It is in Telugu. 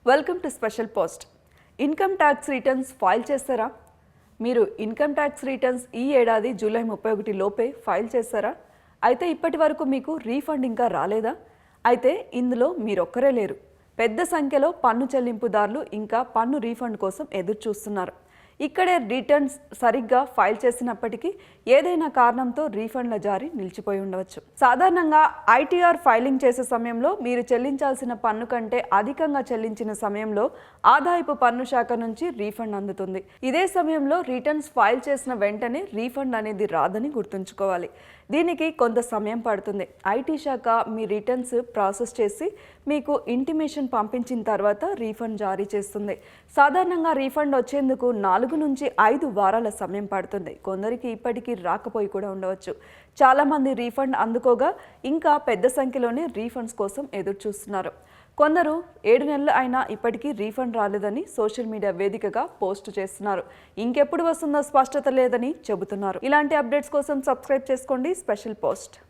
Welcome to special post. Income tax returns file చేస్తారా? మీరు ఇన్కమ్ ట్యాక్స్ రిటర్న్స్ ఈ ఏడాది జూలై 31 లోపే ఫైల్ చేస్తారా? అయితే ఇప్పటి వరకు మీకు రీఫండ్ ఇంకా రాలేదా? అయితే ఇందులో మీరొక్కరే లేరు. పెద్ద సంఖ్యలో పన్ను చెల్లింపుదారులు ఇంకా పన్ను రీఫండ్ కోసం ఎదురు చూస్తున్నారు. ఇక్కడే రిటర్న్స్ సరిగ్గా ఫైల్ చేసినప్పటికీ ఏదైనా కారణంతో రీఫండ్ల జారీ నిలిచిపోయి ఉండవచ్చు. సాధారణంగా ఐటీఆర్ ఫైలింగ్ చేసే సమయంలో మీరు చెల్లించాల్సిన పన్ను కంటే అధికంగా చెల్లించిన సమయంలో ఆదాయపు పన్ను శాఖ నుంచి రీఫండ్ అందుతుంది. ఇదే సమయంలో రిటర్న్స్ ఫైల్ చేసిన వెంటనే రీఫండ్ అనేది రాదని గుర్తుంచుకోవాలి. దీనికి కొంత సమయం పడుతుంది. ఐటీ శాఖ మీ రిటర్న్స్ ప్రాసెస్ చేసి మీకు ఇంటిమేషన్ పంపించిన తర్వాత రీఫండ్ జారీ చేస్తుంది. సాధారణంగా రీఫండ్ వచ్చేందుకు 4 నుంచి 5 వారాల సమయం పడుతుంది. కొందరికి ఇప్పటికీ రాకపోయి కూడా ఉండవచ్చు. చాలామంది రీఫండ్ అందుకోగా ఇంకా పెద్ద సంఖ్యలోనే రీఫండ్స్ కోసం ఎదురు చూస్తున్నారు. కొందరు 7 నెలలు అయినా ఇప్పటికీ రీఫండ్ రాలేదని సోషల్ మీడియా వేదికగా పోస్ట్ చేస్తున్నారు. ఇంకెప్పుడు వస్తుందో స్పష్టత లేదని చెబుతున్నారు. ఇలాంటి అప్డేట్స్ కోసం సబ్స్క్రైబ్ చేసుకోండి స్పెషల్ పోస్ట్.